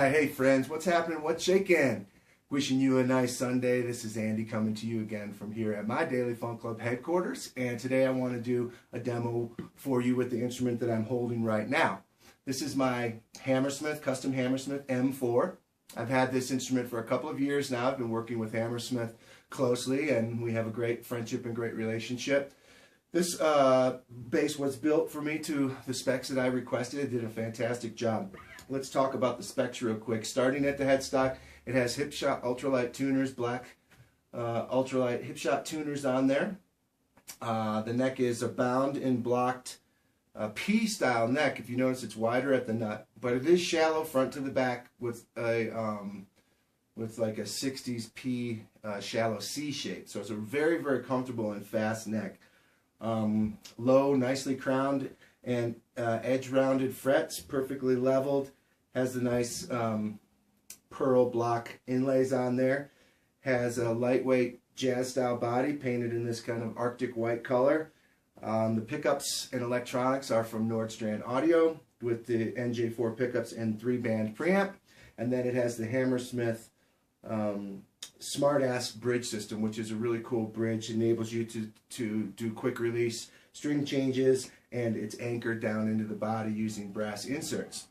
Hey friends, what's happening? What's shaking? Wishing you a nice Sunday. This is Andy coming to you again from here at my Daily Funk Club headquarters, and today I want to do a demo for you with the instrument that I'm holding right now. This is my Hammersmith, custom Hammersmith M4. I've had this instrument for a couple of years now. I've been working with Hammersmith closely, and we have a great friendship and great relationship. This bass was built for me to the specs that I requested. It did a fantastic job. Let's talk about the specs real quick. Starting at the headstock, it has Hipshot ultralight tuners, black ultralight Hipshot tuners on there. The neck is a bound and blocked P-style neck. If you notice, it's wider at the nut, but it is shallow front to the back with a with like a 60s P shallow C shape. So it's a very, very comfortable and fast neck. Low, nicely crowned and edge rounded frets, perfectly leveled. Has the nice pearl block inlays on there. Has a lightweight jazz style body painted in this kind of Arctic white color. The pickups and electronics are from Nordstrand Audio with the NJ4 pickups and 3-band preamp. And then it has the Hammersmith Smart-Ass bridge system, which is a really cool bridge. It enables you to do quick release string changes, and it's anchored down into the body using brass inserts.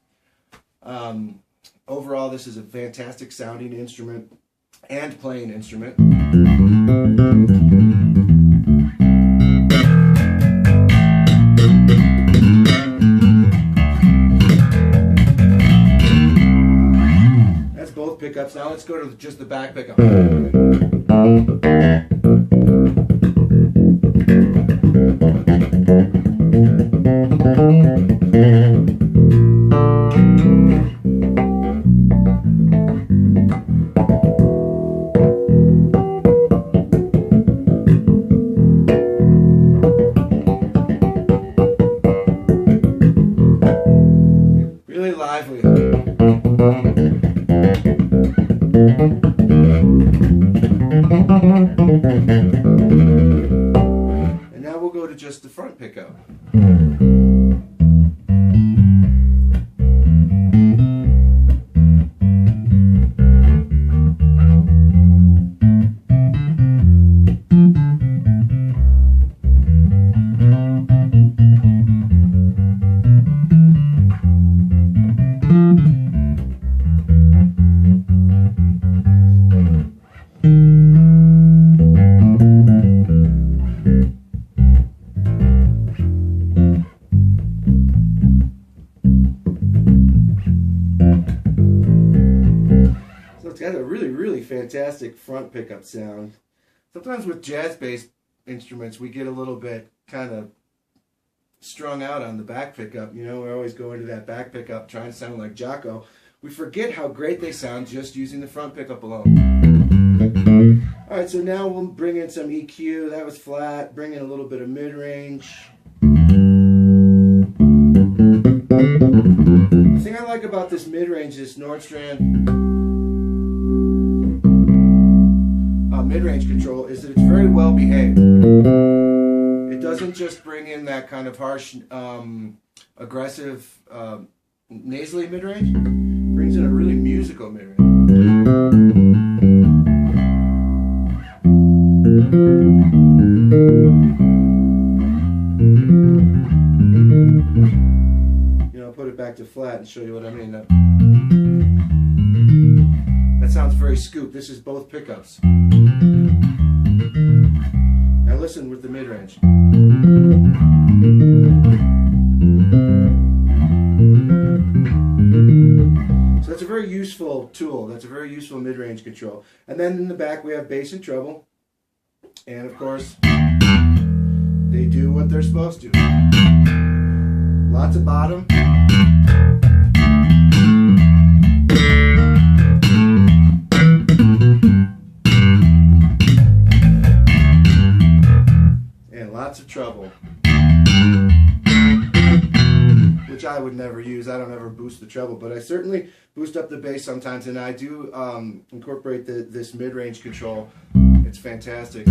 Overall, this is a fantastic sounding instrument and playing instrument. That's both pickups. Now let's go to just the back pickup. Really lively. And now we'll go to just the front pickup. It's got a really fantastic front pickup sound. Sometimes with jazz bass instruments we get a little bit kind of strung out on the back pickup. You know, we're always going to that back pickup trying to sound like Jocko. We forget how great they sound just using the front pickup alone. Alright, so now we'll bring in some EQ. That was flat. Bring in a little bit of mid-range. The thing I like about this mid-range, this Nordstrand mid-range control, is that it's very well behaved. It doesn't just bring in that kind of harsh, aggressive, nasally mid-range. It brings in a really musical mid-range. You know, I'll put it back to flat and show you what I mean. That sounds very scoop. This is both pickups. Now listen with the mid-range. useful tool. That's a very useful mid-range control. And then in the back we have bass and treble. And of course, they do what they're supposed to. Lots of bottom. And lots of treble. Which I would never use. I don't ever boost the treble, but I certainly boost up the bass sometimes, and I do incorporate this mid-range control. It's fantastic.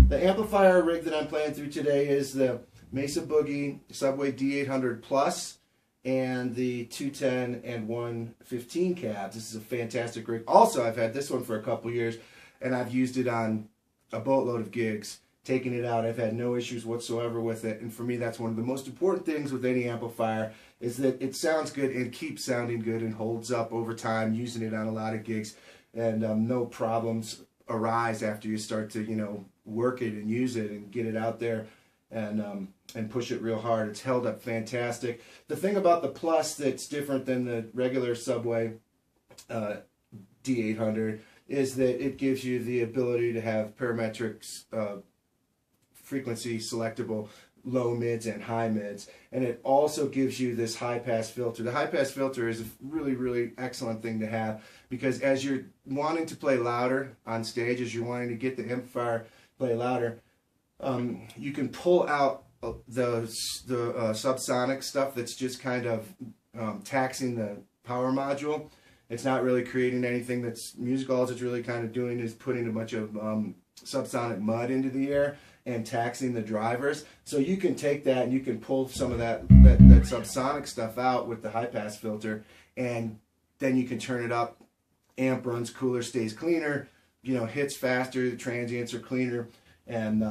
The amplifier rig that I'm playing through today is the Mesa Boogie Subway D800 Plus and the 210 and 115 cabs. This is a fantastic rig. Also, I've had this one for a couple years, and I've used it on a boatload of gigs. Taking it out, I've had no issues whatsoever with it, and for me that's one of the most important things with any amplifier is that it sounds good and keeps sounding good and holds up over time, using it on a lot of gigs, and no problems arise after you start to, you know, work it and use it and get it out there and push it real hard. It's held up fantastic. The thing about the Plus that's different than the regular Subway D800 is that it gives you the ability to have parametrics, frequency selectable low mids and high mids, and it also gives you this high pass filter. The high pass filter is a really excellent thing to have, because as you're wanting to play louder on stage, as you're wanting to get the amplifier play louder, you can pull out the subsonic stuff that's just kind of taxing the power module. It's not really creating anything that's musical. All it's really kind of doing is putting a bunch of subsonic mud into the air and taxing the drivers. So you can take that and you can pull some of that subsonic stuff out with the high pass filter, and then you can turn it up. Amp runs cooler, stays cleaner, you know, hits faster, the transients are cleaner, and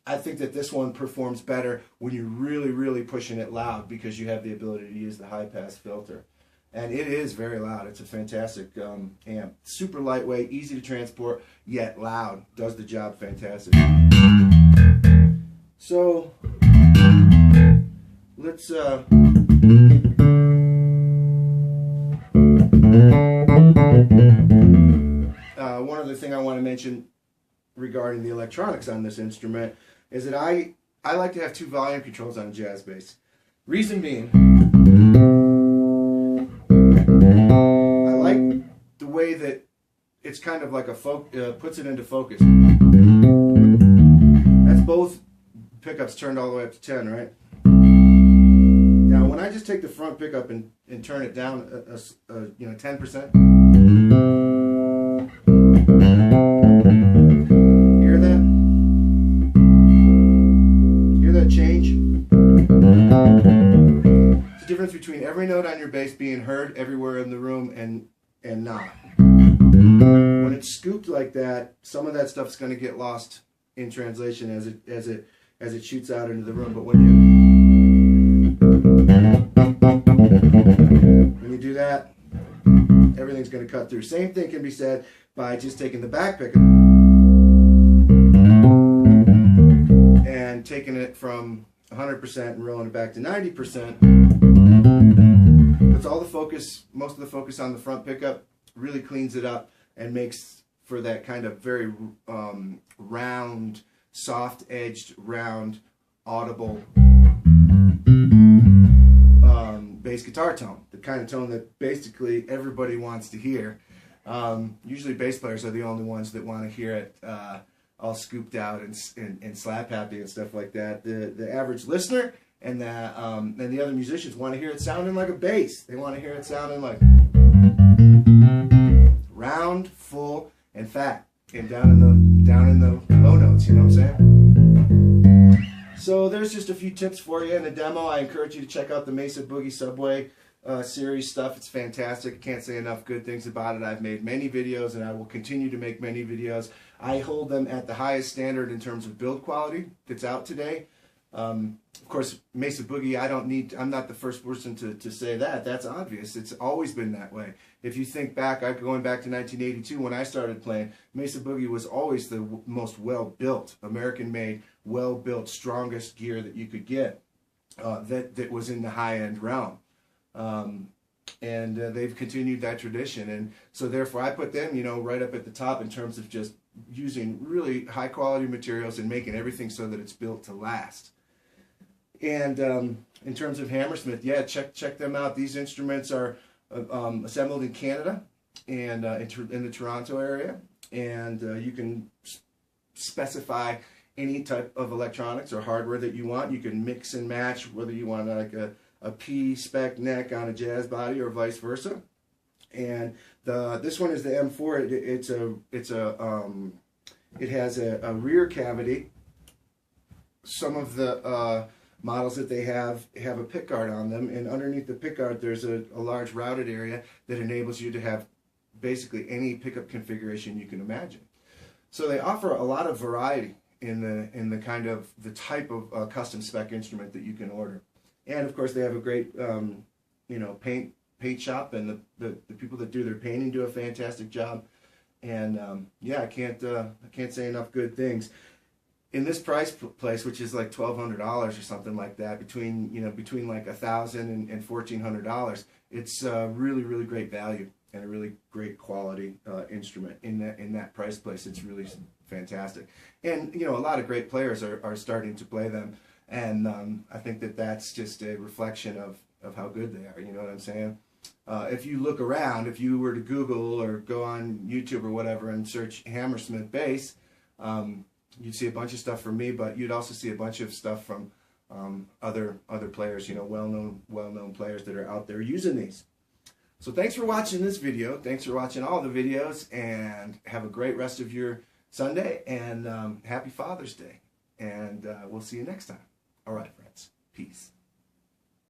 I think that this one performs better when you're really pushing it loud, because you have the ability to use the high pass filter. And it is very loud. It's a fantastic amp. Super lightweight, easy to transport, yet loud. Does the job fantastic. So, let's... one other thing I want to mention regarding the electronics on this instrument is that I like to have two volume controls on a jazz bass. Reason being, I like the way that it's kind of like a puts it into focus. That's both pickups turned all the way up to 10, right? Now, when I just take the front pickup and turn it down, 10%. Hear that? Hear that change? It's the difference between every note on your bass being heard everywhere in the room and not. When it's scooped like that, some of that stuff's going to get lost in translation as it shoots out into the room. But when you do that, everything's going to cut through. Same thing can be said by just taking the back pickup and taking it from 100% and rolling it back to 90%. Puts all the focus, most of the focus on the front pickup, really cleans it up and makes for that kind of very round, soft-edged, round, audible bass guitar tone. The kind of tone that basically everybody wants to hear. Usually bass players are the only ones that want to hear it all scooped out and slap happy and stuff like that. The average listener and the other musicians want to hear it sounding like a bass. They want to hear it sounding like round, full, and fat, and down in the low notes. You know what I'm saying? So there's just a few tips for you in the demo. I encourage you to check out the Mesa Boogie Subway series stuff. It's fantastic. I can't say enough good things about it. I've made many videos, and I will continue to make many videos. I hold them at the highest standard in terms of build quality that's out today. Of course, Mesa Boogie, I'm not the first person to say that. That's obvious. It's always been that way. If you think back, going back to 1982 when I started playing, Mesa Boogie was always the most well-built, American-made, well-built, strongest gear that you could get that was in the high-end realm. And they've continued that tradition, and so therefore I put them, you know, right up at the top in terms of just using really high quality materials and making everything so that it's built to last. And in terms of Hammersmith, yeah, check them out. These instruments are assembled in Canada and in the Toronto area, and you can specify any type of electronics or hardware that you want. You can mix and match whether you want like a P spec neck on a jazz body or vice versa. And this one is the M4. It has a rear cavity. Some of the models that they have a pickguard on them, and underneath the pickguard there's a large routed area that enables you to have basically any pickup configuration you can imagine. So they offer a lot of variety in the kind of the type of custom spec instrument that you can order. And of course they have a great you know, paint shop, and the people that do their painting do a fantastic job. And yeah, I can't say enough good things. In this price place, which is like $1,200 or something like that, between like $1,000 and $1,400, it's really great value and a really great quality instrument in that price place. It's really fantastic. And you know, a lot of great players are starting to play them, and I think that that's just a reflection of how good they are. You know what I'm saying? If you look around, if you were to Google or go on YouTube or whatever and search Hammersmith bass, you'd see a bunch of stuff from me, but you'd also see a bunch of stuff from other players, you know, well-known players that are out there using these. So thanks for watching this video. Thanks for watching all the videos, and have a great rest of your Sunday, and happy Father's Day. And we'll see you next time. All right, friends.